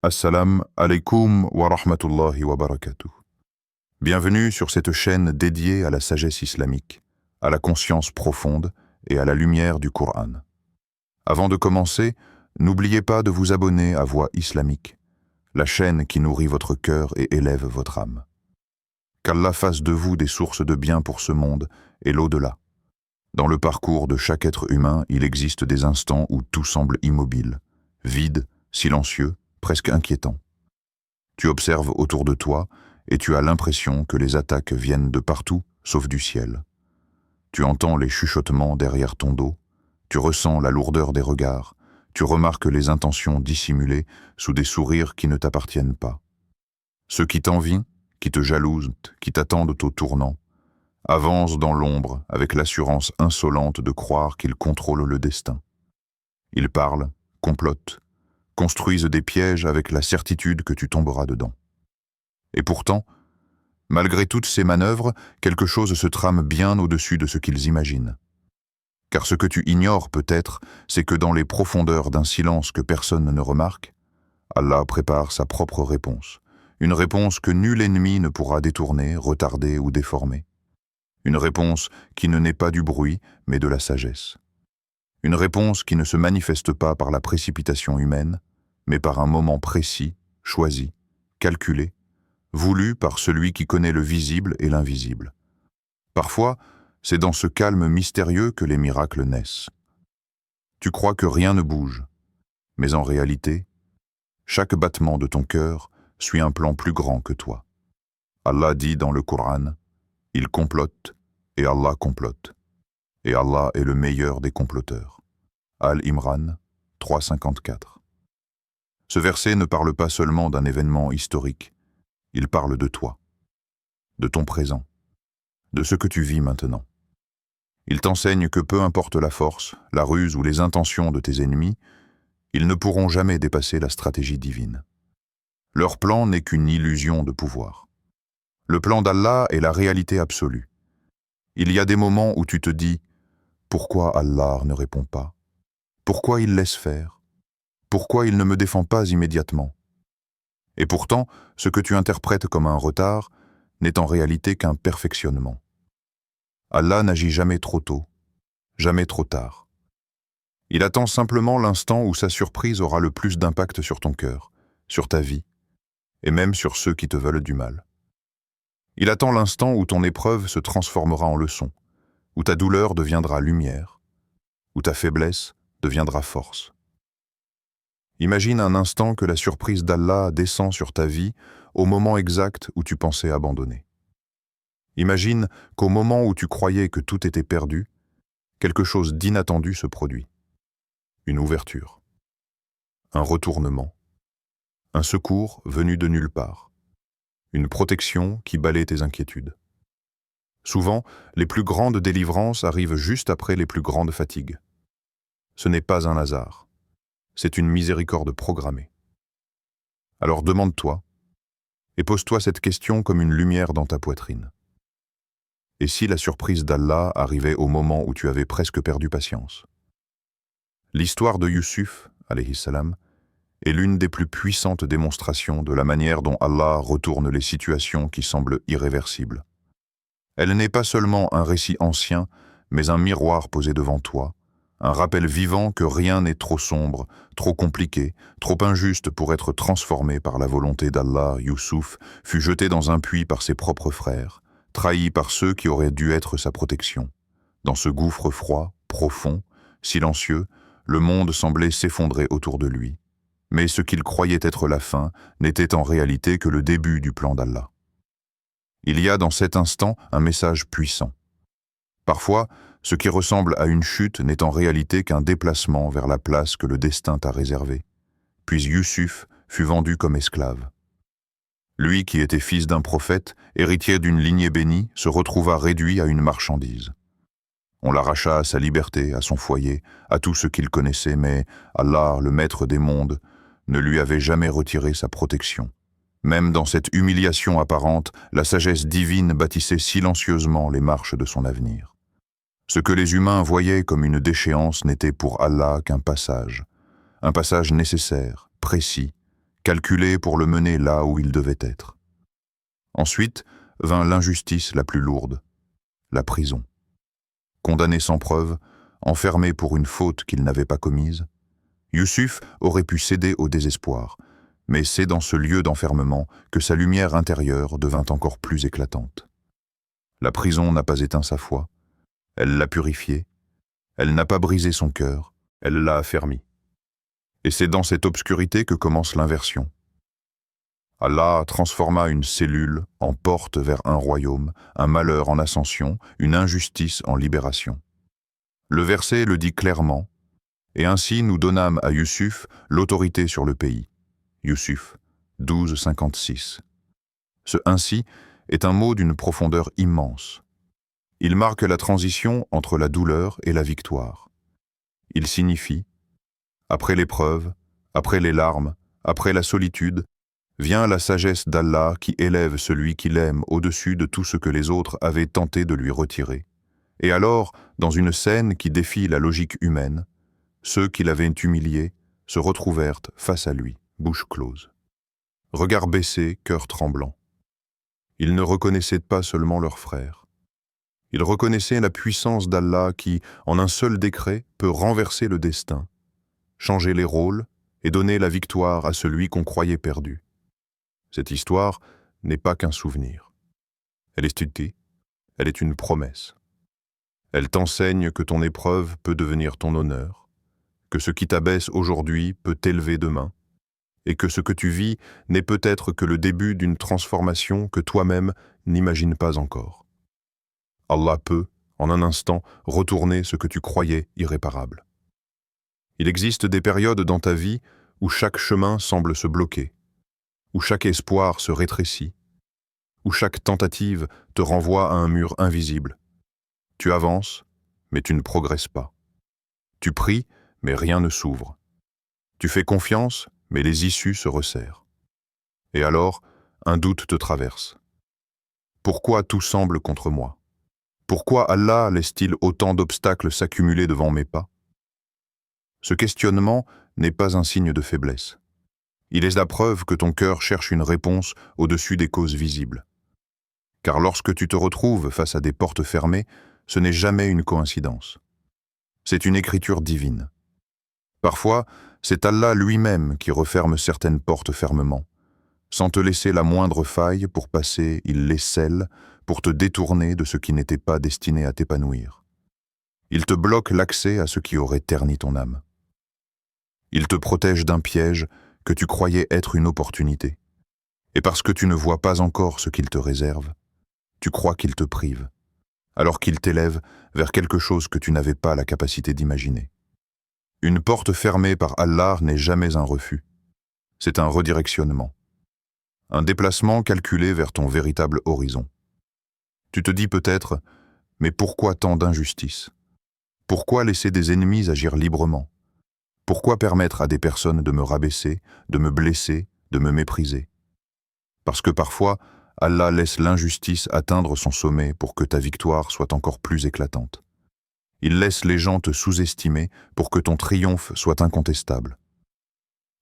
Assalamu alaikum wa rahmatullahi wa barakatuh. Bienvenue sur cette chaîne dédiée à la sagesse islamique, à la conscience profonde et à la lumière du Coran. Avant de commencer, n'oubliez pas de vous abonner à Voix islamique, la chaîne qui nourrit votre cœur et élève votre âme. Qu'Allah fasse de vous des sources de bien pour ce monde et l'au-delà. Dans le parcours de chaque être humain, il existe des instants où tout semble immobile, vide, silencieux, presque inquiétant. Tu observes autour de toi et tu as l'impression que les attaques viennent de partout, sauf du ciel. Tu entends les chuchotements derrière ton dos, tu ressens la lourdeur des regards, tu remarques les intentions dissimulées sous des sourires qui ne t'appartiennent pas. Ceux qui t'envient, qui te jalousent, qui t'attendent au tournant, avancent dans l'ombre avec l'assurance insolente de croire qu'ils contrôlent le destin. Ils parlent, complotent, construisent des pièges avec la certitude que tu tomberas dedans. Et pourtant, malgré toutes ces manœuvres, quelque chose se trame bien au-dessus de ce qu'ils imaginent. Car ce que tu ignores peut-être, c'est que dans les profondeurs d'un silence que personne ne remarque, Allah prépare sa propre réponse, une réponse que nul ennemi ne pourra détourner, retarder ou déformer. Une réponse qui ne naît pas du bruit, mais de la sagesse. Une réponse qui ne se manifeste pas par la précipitation humaine, mais par un moment précis, choisi, calculé, voulu par celui qui connaît le visible et l'invisible. Parfois, c'est dans ce calme mystérieux que les miracles naissent. Tu crois que rien ne bouge, mais en réalité, chaque battement de ton cœur suit un plan plus grand que toi. Allah dit dans le Coran, « Il complote et Allah complote. Et Allah est le meilleur des comploteurs. » Al-Imran 3,54. Ce verset ne parle pas seulement d'un événement historique, il parle de toi, de ton présent, de ce que tu vis maintenant. Il t'enseigne que peu importe la force, la ruse ou les intentions de tes ennemis, ils ne pourront jamais dépasser la stratégie divine. Leur plan n'est qu'une illusion de pouvoir. Le plan d'Allah est la réalité absolue. Il y a des moments où tu te dis « Pourquoi Allah ne répond pas? Pourquoi il laisse faire? Pourquoi il ne me défend pas immédiatement ?» Et pourtant, ce que tu interprètes comme un retard n'est en réalité qu'un perfectionnement. Allah n'agit jamais trop tôt, jamais trop tard. Il attend simplement l'instant où sa surprise aura le plus d'impact sur ton cœur, sur ta vie, et même sur ceux qui te veulent du mal. Il attend l'instant où ton épreuve se transformera en leçon, où ta douleur deviendra lumière, où ta faiblesse deviendra force. Imagine un instant que la surprise d'Allah descend sur ta vie au moment exact où tu pensais abandonner. Imagine qu'au moment où tu croyais que tout était perdu, quelque chose d'inattendu se produit. Une ouverture, un retournement, un secours venu de nulle part, une protection qui balaie tes inquiétudes. Souvent, les plus grandes délivrances arrivent juste après les plus grandes fatigues. Ce n'est pas un hasard. C'est une miséricorde programmée. Alors demande-toi, et pose-toi cette question comme une lumière dans ta poitrine. Et si la surprise d'Allah arrivait au moment où tu avais presque perdu patience? L'histoire de Yusuf, alayhi salam, est l'une des plus puissantes démonstrations de la manière dont Allah retourne les situations qui semblent irréversibles. Elle n'est pas seulement un récit ancien, mais un miroir posé devant toi, un rappel vivant que rien n'est trop sombre, trop compliqué, trop injuste pour être transformé par la volonté d'Allah. Yusuf fut jeté dans un puits par ses propres frères, trahi par ceux qui auraient dû être sa protection. Dans ce gouffre froid, profond, silencieux, le monde semblait s'effondrer autour de lui. Mais ce qu'il croyait être la fin n'était en réalité que le début du plan d'Allah. Il y a dans cet instant un message puissant. Parfois, ce qui ressemble à une chute n'est en réalité qu'un déplacement vers la place que le destin t'a réservée. Puis Yusuf fut vendu comme esclave. Lui qui était fils d'un prophète, héritier d'une lignée bénie, se retrouva réduit à une marchandise. On l'arracha à sa liberté, à son foyer, à tout ce qu'il connaissait, mais Allah, le maître des mondes, ne lui avait jamais retiré sa protection. Même dans cette humiliation apparente, la sagesse divine bâtissait silencieusement les marches de son avenir. Ce que les humains voyaient comme une déchéance n'était pour Allah qu'un passage nécessaire, précis, calculé pour le mener là où il devait être. Ensuite vint l'injustice la plus lourde, la prison. Condamné sans preuve, enfermé pour une faute qu'il n'avait pas commise, Yusuf aurait pu céder au désespoir, mais c'est dans ce lieu d'enfermement que sa lumière intérieure devint encore plus éclatante. La prison n'a pas éteint sa foi, elle l'a purifiée, elle n'a pas brisé son cœur, elle l'a affermi. Et c'est dans cette obscurité que commence l'inversion. Allah transforma une cellule en porte vers un royaume, un malheur en ascension, une injustice en libération. Le verset le dit clairement, et ainsi nous donnâmes à Yusuf l'autorité sur le pays. Yusuf 12, 56. Ce « ainsi » est un mot d'une profondeur immense. Il marque la transition entre la douleur et la victoire. Il signifie, après l'épreuve, après les larmes, après la solitude, vient la sagesse d'Allah qui élève celui qu'il aime au-dessus de tout ce que les autres avaient tenté de lui retirer. Et alors, dans une scène qui défie la logique humaine, ceux qui l'avaient humilié se retrouvèrent face à lui, bouche close. Regard baissé, cœur tremblant. Ils ne reconnaissaient pas seulement leur frère. Ils reconnaissaient la puissance d'Allah qui, en un seul décret, peut renverser le destin, changer les rôles et donner la victoire à celui qu'on croyait perdu. Cette histoire n'est pas qu'un souvenir. Elle est studiée, elle est une promesse. Elle t'enseigne que ton épreuve peut devenir ton honneur, que ce qui t'abaisse aujourd'hui peut t'élever demain, et que ce que tu vis n'est peut-être que le début d'une transformation que toi-même n'imagines pas encore. Allah peut, en un instant, retourner ce que tu croyais irréparable. Il existe des périodes dans ta vie où chaque chemin semble se bloquer, où chaque espoir se rétrécit, où chaque tentative te renvoie à un mur invisible. Tu avances, mais tu ne progresses pas. Tu pries, mais rien ne s'ouvre. Tu fais confiance, mais les issues se resserrent. Et alors, un doute te traverse. Pourquoi tout semble contre moi? Pourquoi Allah laisse-t-il autant d'obstacles s'accumuler devant mes pas? Ce questionnement n'est pas un signe de faiblesse. Il est la preuve que ton cœur cherche une réponse au-dessus des causes visibles. Car lorsque tu te retrouves face à des portes fermées, ce n'est jamais une coïncidence. C'est une écriture divine. Parfois, c'est Allah lui-même qui referme certaines portes fermement. Sans te laisser la moindre faille pour passer, il les scelle pour te détourner de ce qui n'était pas destiné à t'épanouir. Il te bloque l'accès à ce qui aurait terni ton âme. Il te protège d'un piège que tu croyais être une opportunité. Et parce que tu ne vois pas encore ce qu'il te réserve, tu crois qu'il te prive, alors qu'il t'élève vers quelque chose que tu n'avais pas la capacité d'imaginer. Une porte fermée par Allah n'est jamais un refus. C'est un redirectionnement. Un déplacement calculé vers ton véritable horizon. Tu te dis peut-être, mais pourquoi tant d'injustice? Pourquoi laisser des ennemis agir librement? Pourquoi permettre à des personnes de me rabaisser, de me blesser, de me mépriser? Parce que parfois, Allah laisse l'injustice atteindre son sommet pour que ta victoire soit encore plus éclatante. Il laisse les gens te sous-estimer pour que ton triomphe soit incontestable.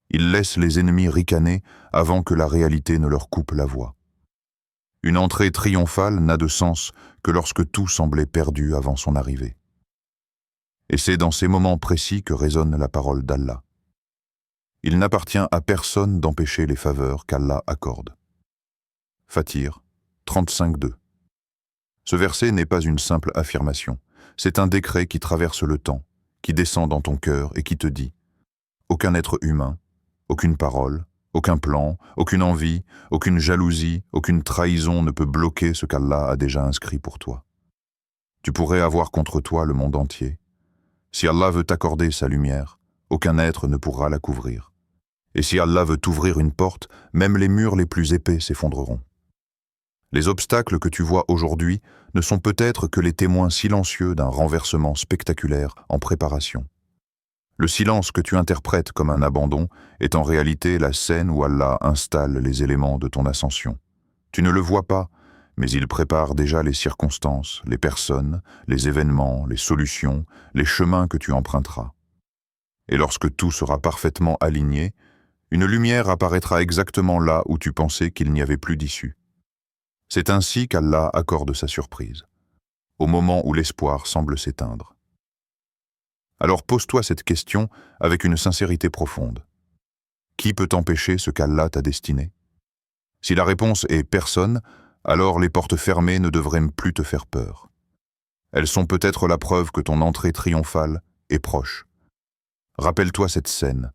Il laisse les ennemis ricaner avant que la réalité ne leur coupe la voie. Une entrée triomphale n'a de sens que lorsque tout semblait perdu avant son arrivée. Et c'est dans ces moments précis que résonne la parole d'Allah. Il n'appartient à personne d'empêcher les faveurs qu'Allah accorde. Fatir 35:2. Ce verset n'est pas une simple affirmation, c'est un décret qui traverse le temps, qui descend dans ton cœur et qui te dit « Aucun être humain, aucune parole, aucun plan, aucune envie, aucune jalousie, aucune trahison ne peut bloquer ce qu'Allah a déjà inscrit pour toi. Tu pourrais avoir contre toi le monde entier. Si Allah veut t'accorder sa lumière, aucun être ne pourra la couvrir. Et si Allah veut t'ouvrir une porte, même les murs les plus épais s'effondreront. Les obstacles que tu vois aujourd'hui ne sont peut-être que les témoins silencieux d'un renversement spectaculaire en préparation. Le silence que tu interprètes comme un abandon est en réalité la scène où Allah installe les éléments de ton ascension. Tu ne le vois pas, mais il prépare déjà les circonstances, les personnes, les événements, les solutions, les chemins que tu emprunteras. Et lorsque tout sera parfaitement aligné, Une lumière apparaîtra exactement là où tu pensais qu'il n'y avait plus d'issue. C'est ainsi qu'Allah accorde sa surprise, au moment où l'espoir semble s'éteindre. Alors pose-toi cette question avec une sincérité profonde. Qui peut empêcher ce qu'Allah t'a destiné? Si la réponse est personne, alors les portes fermées ne devraient plus te faire peur. Elles sont peut-être la preuve que ton entrée triomphale est proche. Rappelle-toi cette scène,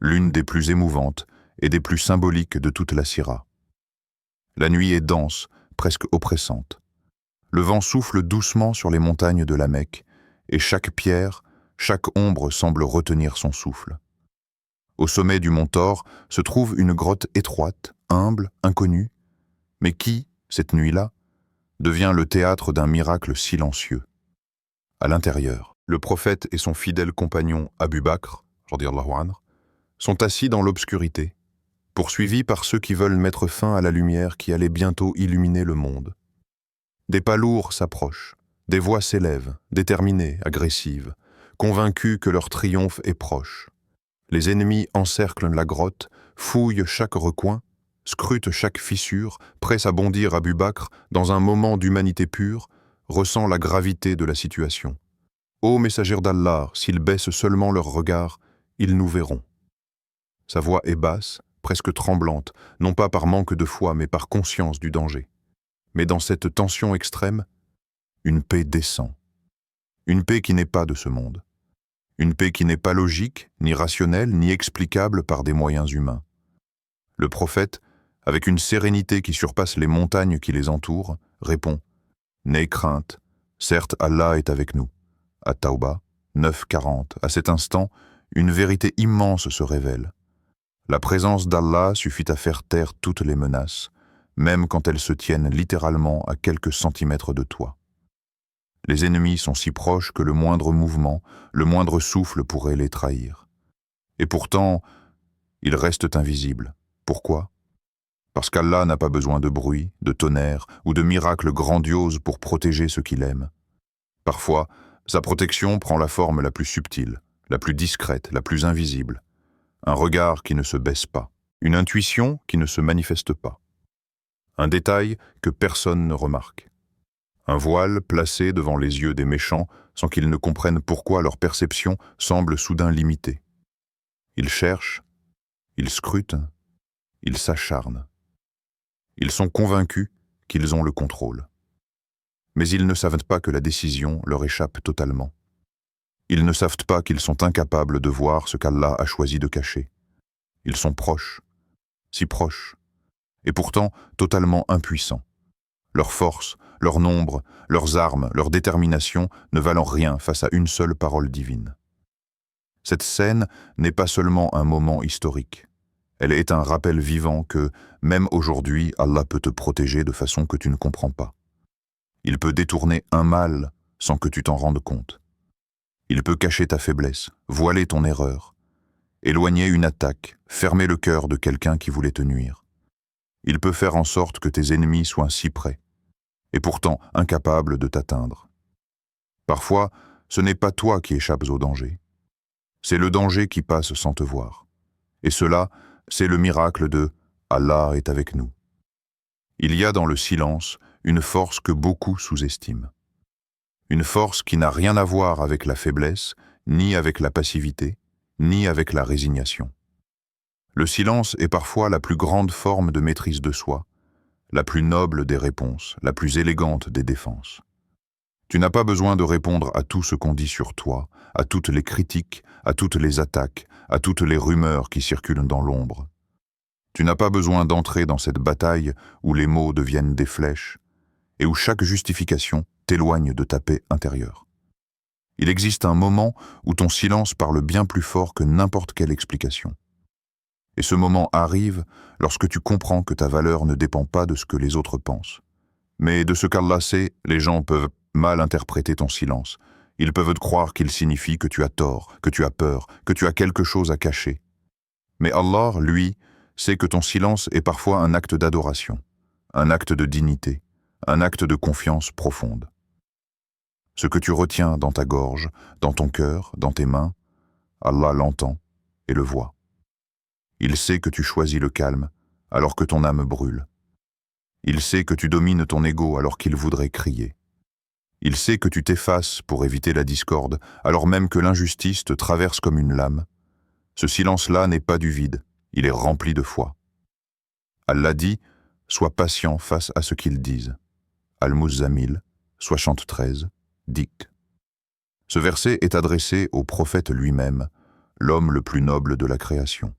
l'une des plus émouvantes et des plus symboliques de toute la Sira. La nuit est dense, presque oppressante. Le vent souffle doucement sur les montagnes de la Mecque, et chaque pierre, chaque ombre semble retenir son souffle. Au sommet du mont Thor se trouve une grotte étroite, humble, inconnue, mais qui, cette nuit-là, devient le théâtre d'un miracle silencieux. À l'intérieur, le prophète et son fidèle compagnon Abu Bakr, radiyallahu anhu, sont assis dans l'obscurité, poursuivis par ceux qui veulent mettre fin à la lumière qui allait bientôt illuminer le monde. Des pas lourds s'approchent, des voix s'élèvent, déterminées, agressives, convaincus que leur triomphe est proche. Les ennemis encerclent la grotte, fouillent chaque recoin, scrutent chaque fissure, pressent à bondir Abu Bakr dans un moment d'humanité pure, ressent la gravité de la situation. Ô messagers d'Allah, s'ils baissent seulement leur regard, ils nous verront. Sa voix est basse, presque tremblante, non pas par manque de foi, mais par conscience du danger. Mais dans cette tension extrême, une paix descend. Une paix qui n'est pas de ce monde. Une paix qui n'est pas logique, ni rationnelle, ni explicable par des moyens humains. Le prophète, avec une sérénité qui surpasse les montagnes qui les entourent, répond « N'aie crainte, certes Allah est avec nous. » At-Tawbah 9:40. À cet instant, une vérité immense se révèle. La présence d'Allah suffit à faire taire toutes les menaces, même quand elles se tiennent littéralement à quelques centimètres de toi. Les ennemis sont si proches que le moindre mouvement, le moindre souffle pourrait les trahir. Et pourtant, ils restent invisibles. Pourquoi? Parce qu'Allah n'a pas besoin de bruit, de tonnerre ou de miracles grandioses pour protéger ceux qu'il aime. Parfois, sa protection prend la forme la plus subtile, la plus discrète, la plus invisible. Un regard qui ne se baisse pas, une intuition qui ne se manifeste pas. Un détail que personne ne remarque. Un voile placé devant les yeux des méchants sans qu'ils ne comprennent pourquoi leur perception semble soudain limitée. Ils cherchent, ils scrutent, ils s'acharnent. Ils sont convaincus qu'ils ont le contrôle. Mais ils ne savent pas que la décision leur échappe totalement. Ils ne savent pas qu'ils sont incapables de voir ce qu'Allah a choisi de cacher. Ils sont proches, si proches, et pourtant totalement impuissants. Leur force, leur nombre, leurs armes, leur détermination ne valent rien face à une seule parole divine. Cette scène n'est pas seulement un moment historique. Elle est un rappel vivant que, même aujourd'hui, Allah peut te protéger de façon que tu ne comprends pas. Il peut détourner un mal sans que tu t'en rendes compte. Il peut cacher ta faiblesse, voiler ton erreur, éloigner une attaque, fermer le cœur de quelqu'un qui voulait te nuire. Il peut faire en sorte que tes ennemis soient si près, et pourtant incapables de t'atteindre. Parfois, ce n'est pas toi qui échappes au danger. C'est le danger qui passe sans te voir. Et cela, c'est le miracle de « Allah est avec nous ». Il y a dans le silence une force que beaucoup sous-estiment. Une force qui n'a rien à voir avec la faiblesse, ni avec la passivité, ni avec la résignation. Le silence est parfois la plus grande forme de maîtrise de soi, la plus noble des réponses, la plus élégante des défenses. Tu n'as pas besoin de répondre à tout ce qu'on dit sur toi, à toutes les critiques, à toutes les attaques, à toutes les rumeurs qui circulent dans l'ombre. Tu n'as pas besoin d'entrer dans cette bataille où les mots deviennent des flèches et où chaque justification t'éloigne de ta paix intérieure. Il existe un moment où ton silence parle bien plus fort que n'importe quelle explication. Et ce moment arrive lorsque tu comprends que ta valeur ne dépend pas de ce que les autres pensent. Mais de ce qu'Allah sait, les gens peuvent mal interpréter ton silence. Ils peuvent te croire qu'il signifie que tu as tort, que tu as peur, que tu as quelque chose à cacher. Mais Allah, lui, sait que ton silence est parfois un acte d'adoration, un acte de dignité, un acte de confiance profonde. Ce que tu retiens dans ta gorge, dans ton cœur, dans tes mains, Allah l'entend et le voit. Il sait que tu choisis le calme, alors que ton âme brûle. Il sait que tu domines ton ego alors qu'il voudrait crier. Il sait que tu t'effaces pour éviter la discorde, alors même que l'injustice te traverse comme une lame. Ce silence-là n'est pas du vide, il est rempli de foi. Allah dit, sois patient face à ce qu'ils disent. Al-Muzammil, 73, Dik. Ce verset est adressé au prophète lui-même, l'homme le plus noble de la création.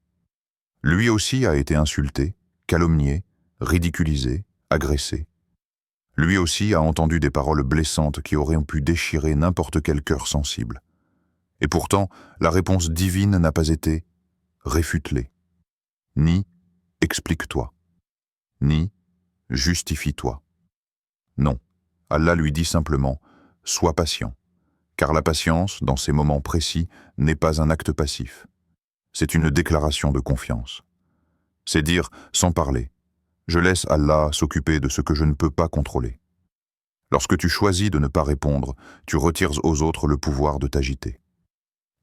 Lui aussi a été insulté, calomnié, ridiculisé, agressé. Lui aussi a entendu des paroles blessantes qui auraient pu déchirer n'importe quel cœur sensible. Et pourtant, la réponse divine n'a pas été « réfute-les », ni « explique-toi », ni « justifie-toi ». Non, Allah lui dit simplement « sois patient », car la patience, dans ces moments précis, n'est pas un acte passif. C'est une déclaration de confiance. C'est dire, sans parler, « je laisse Allah s'occuper de ce que je ne peux pas contrôler ». Lorsque tu choisis de ne pas répondre, tu retires aux autres le pouvoir de t'agiter.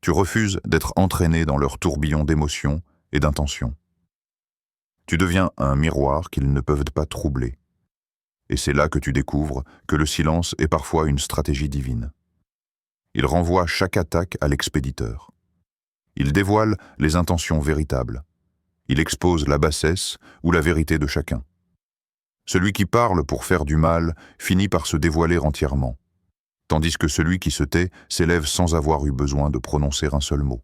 Tu refuses d'être entraîné dans leur tourbillon d'émotions et d'intentions. Tu deviens un miroir qu'ils ne peuvent pas troubler. Et c'est là que tu découvres que le silence est parfois une stratégie divine. Il renvoie chaque attaque à l'expéditeur. Il dévoile les intentions véritables. Il expose la bassesse ou la vérité de chacun. Celui qui parle pour faire du mal finit par se dévoiler entièrement, tandis que celui qui se tait s'élève sans avoir eu besoin de prononcer un seul mot.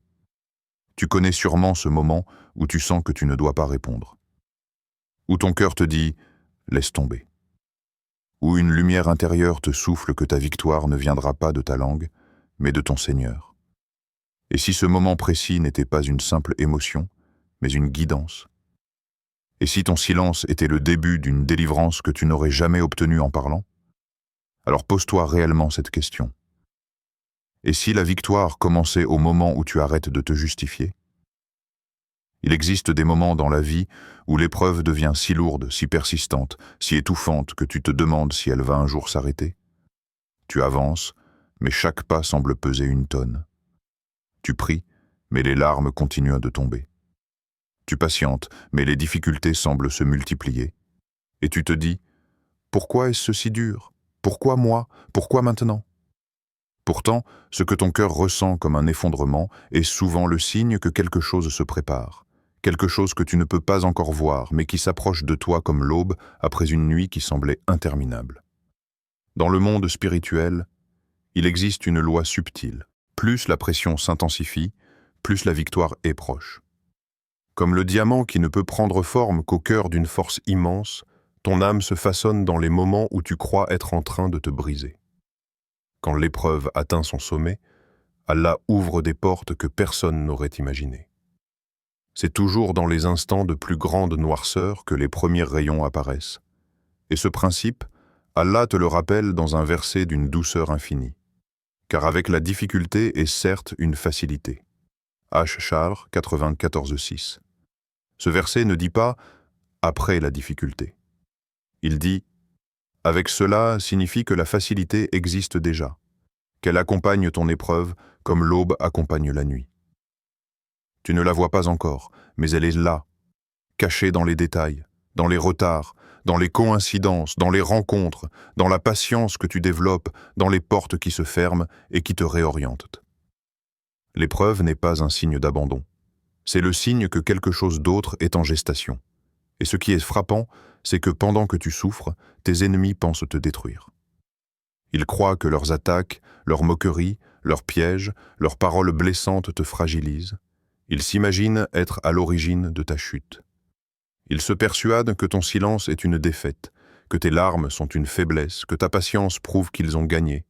Tu connais sûrement ce moment où tu sens que tu ne dois pas répondre. Où ton cœur te dit « laisse tomber ». Où une lumière intérieure te souffle que ta victoire ne viendra pas de ta langue, mais de ton Seigneur. Et si ce moment précis n'était pas une simple émotion, mais une guidance? Et si ton silence était le début d'une délivrance que tu n'aurais jamais obtenue en parlant? Alors pose-toi réellement cette question. Et si la victoire commençait au moment où tu arrêtes de te justifier? Il existe des moments dans la vie où l'épreuve devient si lourde, si persistante, si étouffante que tu te demandes si elle va un jour s'arrêter. Tu avances, mais chaque pas semble peser une tonne. Tu pries, mais les larmes continuent de tomber. Tu patientes, mais les difficultés semblent se multiplier. Et tu te dis, pourquoi est-ce si dur? Pourquoi moi? Pourquoi maintenant? Pourtant, ce que ton cœur ressent comme un effondrement est souvent le signe que quelque chose se prépare. Quelque chose que tu ne peux pas encore voir, mais qui s'approche de toi comme l'aube après une nuit qui semblait interminable. Dans le monde spirituel, il existe une loi subtile. Plus la pression s'intensifie, plus la victoire est proche. Comme le diamant qui ne peut prendre forme qu'au cœur d'une force immense, ton âme se façonne dans les moments où tu crois être en train de te briser. Quand l'épreuve atteint son sommet, Allah ouvre des portes que personne n'aurait imaginées. C'est toujours dans les instants de plus grande noirceur que les premiers rayons apparaissent. Et ce principe, Allah te le rappelle dans un verset d'une douceur infinie. Car avec la difficulté est certes une facilité. Ash-Shar 94.6. Ce verset ne dit pas « après la difficulté ». Il dit « avec cela signifie que la facilité existe déjà, qu'elle accompagne ton épreuve comme l'aube accompagne la nuit. Tu ne la vois pas encore, mais elle est là, cachée dans les détails, dans les retards, dans les coïncidences, dans les rencontres, dans la patience que tu développes, dans les portes qui se ferment et qui te réorientent. L'épreuve n'est pas un signe d'abandon. C'est le signe que quelque chose d'autre est en gestation. Et ce qui est frappant, c'est que pendant que tu souffres, tes ennemis pensent te détruire. Ils croient que leurs attaques, leurs moqueries, leurs pièges, leurs paroles blessantes te fragilisent. Ils s'imaginent être à l'origine de ta chute. Ils se persuadent que ton silence est une défaite, que tes larmes sont une faiblesse, que ta patience prouve qu'ils ont gagné.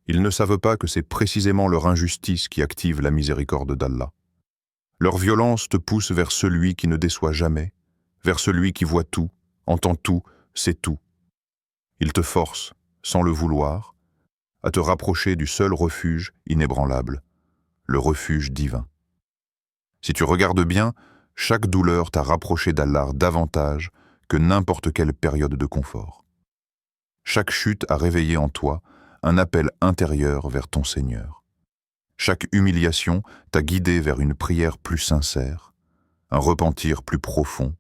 Ils ne savent pas que c'est précisément leur injustice qui active la miséricorde d'Allah. Leur violence te pousse vers celui qui ne déçoit jamais, vers celui qui voit tout, entend tout, sait tout. Ils te forcent, sans le vouloir, à te rapprocher du seul refuge inébranlable, le refuge divin. Si tu regardes bien, chaque douleur t'a rapproché d'Allah davantage que n'importe quelle période de confort. Chaque chute a réveillé en toi un appel intérieur vers ton Seigneur. Chaque humiliation t'a guidé vers une prière plus sincère. un repentir plus profond,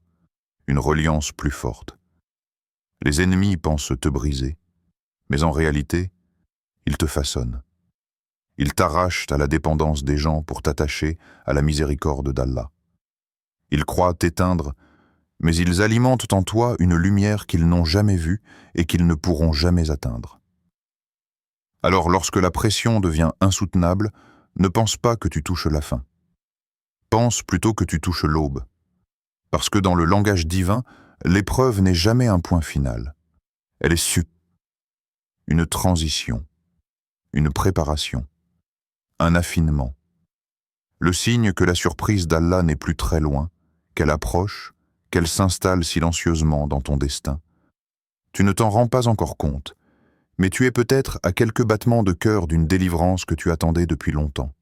une reliance plus forte. Les ennemis pensent te briser, mais en réalité, ils te façonnent. Ils t'arrachent à la dépendance des gens pour t'attacher à la miséricorde d'Allah. Ils croient t'éteindre, mais ils alimentent en toi une lumière qu'ils n'ont jamais vue et qu'ils ne pourront jamais atteindre. Alors lorsque la pression devient insoutenable, ne pense pas que tu touches la fin. Pense plutôt que tu touches l'aube. Parce que dans le langage divin, l'épreuve n'est jamais un point final. Elle est une transition, une préparation, un affinement. Le signe que la surprise d'Allah n'est plus très loin, qu'elle approche, qu'elle s'installe silencieusement dans ton destin. Tu ne t'en rends pas encore compte, mais tu es peut-être à quelques battements de cœur d'une délivrance que tu attendais depuis longtemps.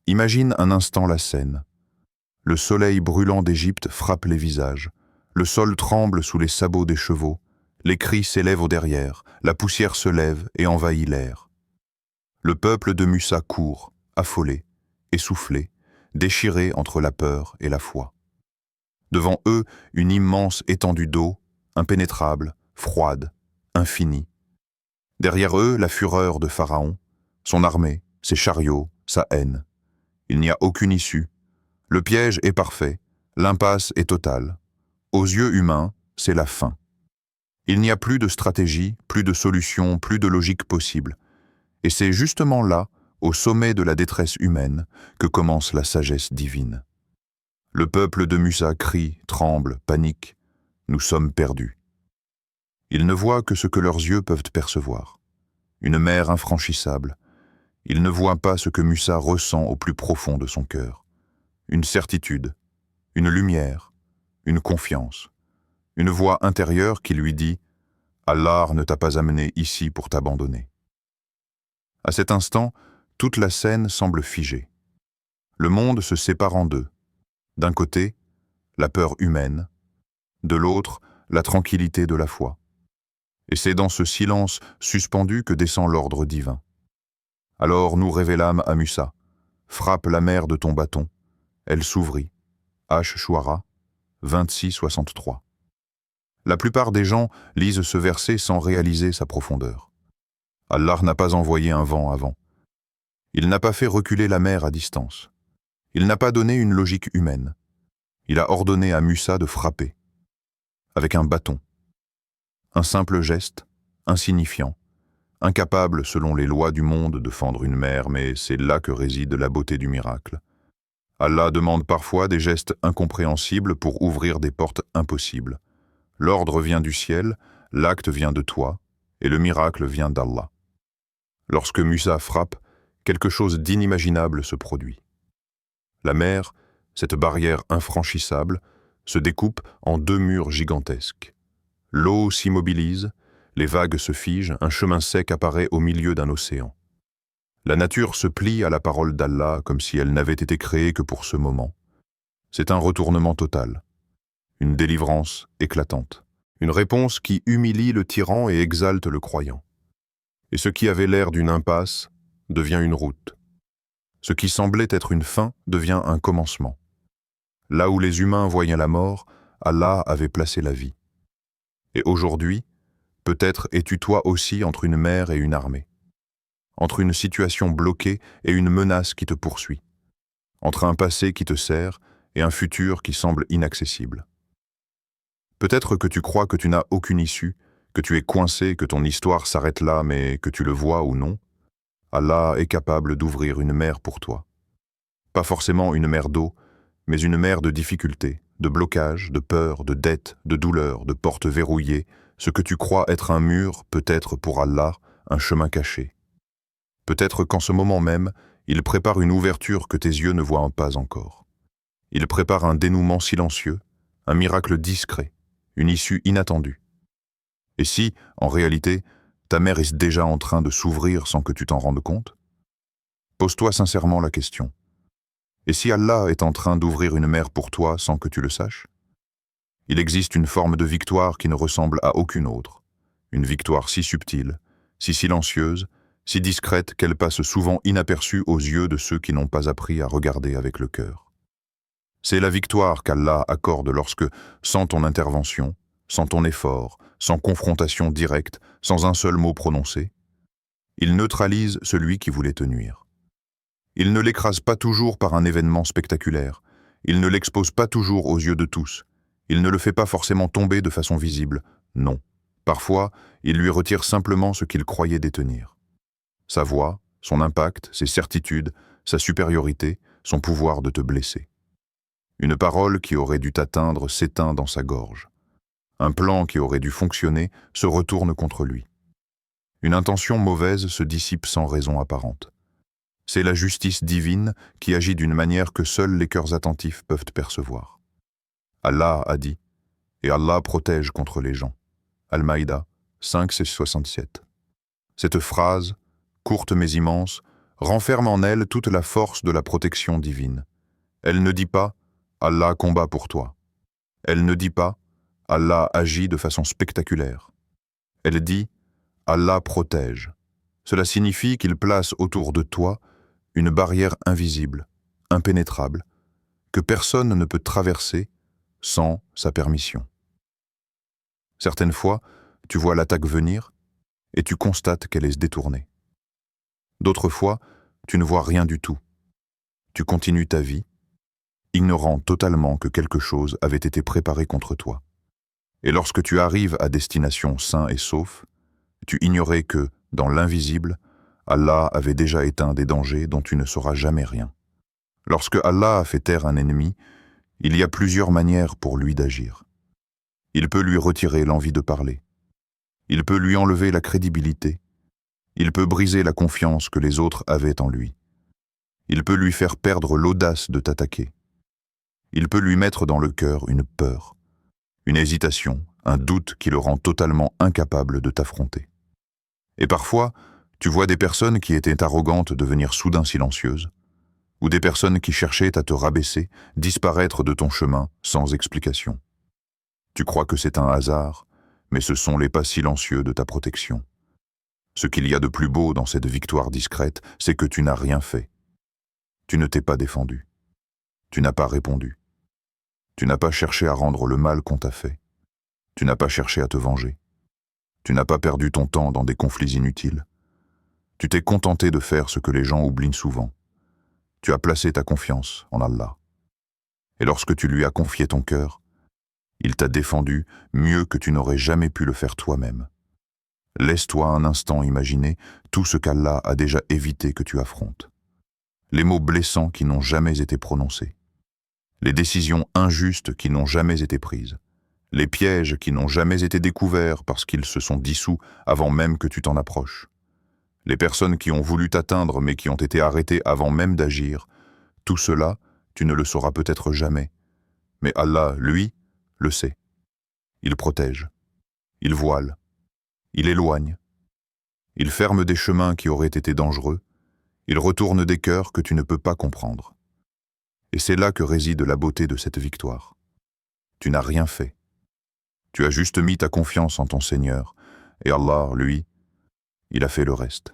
Imagine un instant la scène. Le soleil brûlant d'Égypte frappe les visages, le sol tremble sous les sabots des chevaux, les cris s'élèvent au derrière, la poussière se lève et envahit l'air. Le peuple de Musa court, affolé, essoufflé, déchiré entre la peur et la foi. Devant eux, une immense étendue d'eau, impénétrable, froide, infinie. Derrière eux, la fureur de Pharaon, son armée, ses chariots, sa haine. Il n'y a aucune issue. Le piège est parfait, l'impasse est totale. Aux yeux humains, c'est la fin. Il n'y a plus de stratégie, plus de solution, plus de logique possible. Et c'est justement là, au sommet de la détresse humaine, que commence la sagesse divine. Le peuple de Musa crie, tremble, panique. Nous sommes perdus. Ils ne voient que ce que leurs yeux peuvent percevoir. Une mer infranchissable. Ils ne voient pas ce que Musa ressent au plus profond de son cœur. Une certitude, une lumière, une confiance. Une voix intérieure qui lui dit « Allah ne t'a pas amené ici pour t'abandonner ». À cet instant, toute la scène semble figée. Le monde se sépare en deux. D'un côté, la peur humaine, de l'autre, la tranquillité de la foi. Et c'est dans ce silence suspendu que descend l'ordre divin. Alors nous révélâmes à Musa, frappe la mer de ton bâton. Elle s'ouvrit. H-Shuara, 26-63. La plupart des gens lisent ce verset sans réaliser sa profondeur. Allah n'a pas envoyé un vent avant. Il n'a pas fait reculer la mer à distance. Il n'a pas donné une logique humaine. Il a ordonné à Musa de frapper, avec un bâton. Un simple geste, insignifiant, incapable selon les lois du monde de fendre une mer, mais c'est là que réside la beauté du miracle. Allah demande parfois des gestes incompréhensibles pour ouvrir des portes impossibles. L'ordre vient du ciel, l'acte vient de toi, et le miracle vient d'Allah. Lorsque Musa frappe, quelque chose d'inimaginable se produit. La mer, cette barrière infranchissable, se découpe en deux murs gigantesques. L'eau s'immobilise, les vagues se figent, un chemin sec apparaît au milieu d'un océan. La nature se plie à la parole d'Allah comme si elle n'avait été créée que pour ce moment. C'est un retournement total, une délivrance éclatante, une réponse qui humilie le tyran et exalte le croyant. Et ce qui avait l'air d'une impasse devient une route. Ce qui semblait être une fin devient un commencement. Là où les humains voyaient la mort, Allah avait placé la vie. Et aujourd'hui, peut-être es-tu toi aussi entre une mer et une armée, entre une situation bloquée et une menace qui te poursuit, entre un passé qui te sert et un futur qui semble inaccessible. Peut-être que tu crois que tu n'as aucune issue, que tu es coincé, que ton histoire s'arrête là, mais que tu le vois ou non, Allah est capable d'ouvrir une mer pour toi. Pas forcément une mer d'eau, mais une mer de difficultés, de blocages, de peurs, de dettes, de douleurs, de portes verrouillées. Ce que tu crois être un mur peut être pour Allah un chemin caché. Peut-être qu'en ce moment même, il prépare une ouverture que tes yeux ne voient pas encore. Il prépare un dénouement silencieux, un miracle discret, une issue inattendue. Et si, en réalité, ta mer est déjà en train de s'ouvrir sans que tu t'en rendes compte? Pose-toi sincèrement la question. Et si Allah est en train d'ouvrir une mer pour toi sans que tu le saches? Il existe une forme de victoire qui ne ressemble à aucune autre. Une victoire si subtile, si silencieuse, si discrète qu'elle passe souvent inaperçue aux yeux de ceux qui n'ont pas appris à regarder avec le cœur. C'est la victoire qu'Allah accorde lorsque, sans ton intervention, sans ton effort, sans confrontation directe, sans un seul mot prononcé, il neutralise celui qui voulait te nuire. Il ne l'écrase pas toujours par un événement spectaculaire, il ne l'expose pas toujours aux yeux de tous, il ne le fait pas forcément tomber de façon visible, non. Parfois, il lui retire simplement ce qu'il croyait détenir. Sa voix, son impact, ses certitudes, sa supériorité, son pouvoir de te blesser. Une parole qui aurait dû t'atteindre s'éteint dans sa gorge. Un plan qui aurait dû fonctionner se retourne contre lui. Une intention mauvaise se dissipe sans raison apparente. C'est la justice divine qui agit d'une manière que seuls les cœurs attentifs peuvent percevoir. Allah a dit, et Allah protège contre les gens. Al-Maïda 5:67. Cette phrase, courte mais immense, renferme en elle toute la force de la protection divine. Elle ne dit pas « Allah combat pour toi ». Elle ne dit pas « Allah agit de façon spectaculaire ». Elle dit « Allah protège ». Cela signifie qu'il place autour de toi une barrière invisible, impénétrable, que personne ne peut traverser sans sa permission. Certaines fois, tu vois l'attaque venir et tu constates qu'elle est détournée. D'autres fois, tu ne vois rien du tout. Tu continues ta vie, ignorant totalement que quelque chose avait été préparé contre toi. Et lorsque tu arrives à destination sain et sauf, tu ignorais que, dans l'invisible, Allah avait déjà éteint des dangers dont tu ne sauras jamais rien. Lorsque Allah a fait taire un ennemi, il y a plusieurs manières pour lui d'agir. Il peut lui retirer l'envie de parler. Il peut lui enlever la crédibilité. Il peut briser la confiance que les autres avaient en lui. Il peut lui faire perdre l'audace de t'attaquer. Il peut lui mettre dans le cœur une peur, une hésitation, un doute qui le rend totalement incapable de t'affronter. Et parfois, tu vois des personnes qui étaient arrogantes devenir soudain silencieuses, ou des personnes qui cherchaient à te rabaisser, disparaître de ton chemin sans explication. Tu crois que c'est un hasard, mais ce sont les pas silencieux de ta protection. Ce qu'il y a de plus beau dans cette victoire discrète, c'est que tu n'as rien fait. Tu ne t'es pas défendu. Tu n'as pas répondu. Tu n'as pas cherché à rendre le mal qu'on t'a fait. Tu n'as pas cherché à te venger. Tu n'as pas perdu ton temps dans des conflits inutiles. Tu t'es contenté de faire ce que les gens oublient souvent. Tu as placé ta confiance en Allah. Et lorsque tu lui as confié ton cœur, il t'a défendu mieux que tu n'aurais jamais pu le faire toi-même. Laisse-toi un instant imaginer tout ce qu'Allah a déjà évité que tu affrontes. Les mots blessants qui n'ont jamais été prononcés. Les décisions injustes qui n'ont jamais été prises. Les pièges qui n'ont jamais été découverts parce qu'ils se sont dissous avant même que tu t'en approches. Les personnes qui ont voulu t'atteindre mais qui ont été arrêtées avant même d'agir. Tout cela, tu ne le sauras peut-être jamais. Mais Allah, lui, le sait. Il protège. Il voile. Il éloigne. Il ferme des chemins qui auraient été dangereux. Il retourne des cœurs que tu ne peux pas comprendre. Et c'est là que réside la beauté de cette victoire. Tu n'as rien fait. Tu as juste mis ta confiance en ton Seigneur, et Allah, lui, il a fait le reste.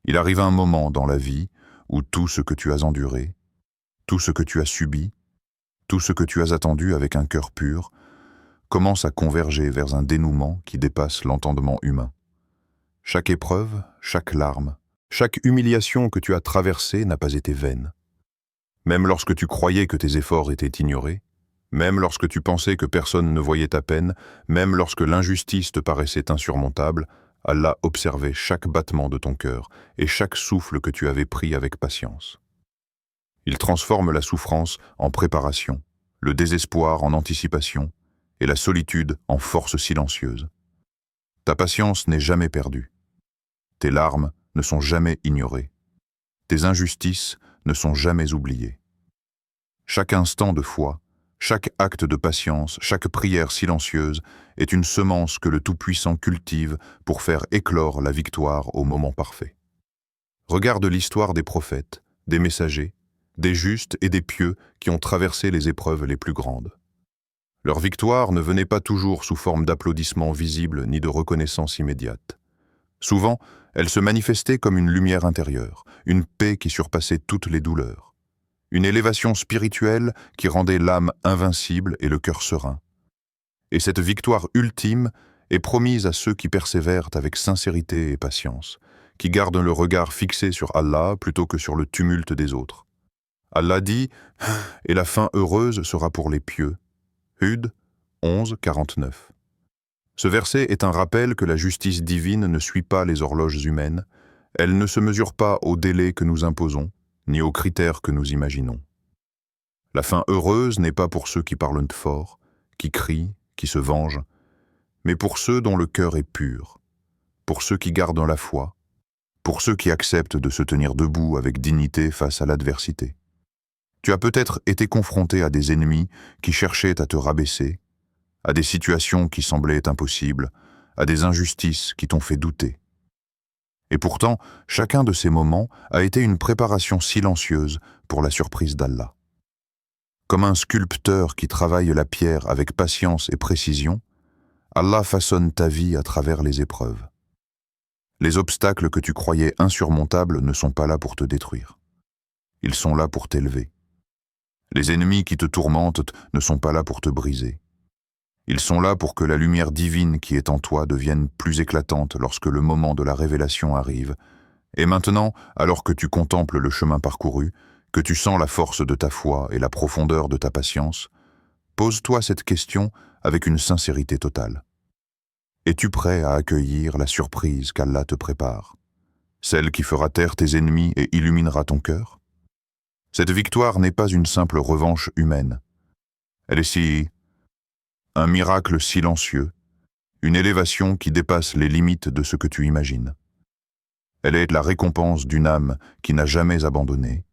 Il arrive un moment dans la vie où tout ce que tu as enduré, tout ce que tu as subi, tout ce que tu as attendu avec un cœur pur, commence à converger vers un dénouement qui dépasse l'entendement humain. Chaque épreuve, chaque larme, chaque humiliation que tu as traversée n'a pas été vaine. Même lorsque tu croyais que tes efforts étaient ignorés, même lorsque tu pensais que personne ne voyait ta peine, même lorsque l'injustice te paraissait insurmontable, Allah observait chaque battement de ton cœur et chaque souffle que tu avais pris avec patience. Il transforme la souffrance en préparation, le désespoir en anticipation et la solitude en force silencieuse. Ta patience n'est jamais perdue. Tes larmes ne sont jamais ignorées. Tes injustices ne sont jamais oubliées. Chaque instant de foi, chaque acte de patience, chaque prière silencieuse est une semence que le Tout-Puissant cultive pour faire éclore la victoire au moment parfait. Regarde l'histoire des prophètes, des messagers, des justes et des pieux qui ont traversé les épreuves les plus grandes. Leur victoire ne venait pas toujours sous forme d'applaudissements visibles ni de reconnaissance immédiate. Souvent, elle se manifestait comme une lumière intérieure, une paix qui surpassait toutes les douleurs. une élévation spirituelle qui rendait l'âme invincible et le cœur serein. Et cette victoire ultime est promise à ceux qui persévèrent avec sincérité et patience, qui gardent le regard fixé sur Allah plutôt que sur le tumulte des autres. Allah dit « Et la fin heureuse sera pour les pieux » Hud 11, 49. Ce verset est un rappel que la justice divine ne suit pas les horloges humaines, elle ne se mesure pas aux délais que nous imposons, ni aux critères que nous imaginons. La fin heureuse n'est pas pour ceux qui parlent fort, qui crient, qui se vengent, mais pour ceux dont le cœur est pur, pour ceux qui gardent la foi, pour ceux qui acceptent de se tenir debout avec dignité face à l'adversité. Tu as peut-être été confronté à des ennemis qui cherchaient à te rabaisser, à des situations qui semblaient impossibles, à des injustices qui t'ont fait douter. Et pourtant, chacun de ces moments a été une préparation silencieuse pour la surprise d'Allah. Comme un sculpteur qui travaille la pierre avec patience et précision, Allah façonne ta vie à travers les épreuves. Les obstacles que tu croyais insurmontables ne sont pas là pour te détruire. Ils sont là pour t'élever. Les ennemis qui te tourmentent ne sont pas là pour te briser. Ils sont là pour que la lumière divine qui est en toi devienne plus éclatante lorsque le moment de la révélation arrive. Et maintenant, alors que tu contemples le chemin parcouru, que tu sens la force de ta foi et la profondeur de ta patience, pose-toi cette question avec une sincérité totale. Es-tu prêt à accueillir la surprise qu'Allah te prépare, celle qui fera taire tes ennemis et illuminera ton cœur? Cette victoire n'est pas une simple revanche humaine. Elle est un miracle silencieux, une élévation qui dépasse les limites de ce que tu imagines. Elle est la récompense d'une âme qui n'a jamais abandonné,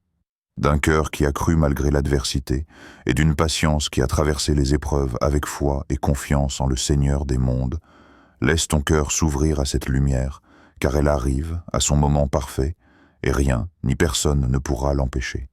d'un cœur qui a cru malgré l'adversité et d'une patience qui a traversé les épreuves avec foi et confiance en le Seigneur des mondes. Laisse ton cœur s'ouvrir à cette lumière, car elle arrive à son moment parfait et rien ni personne ne pourra l'empêcher.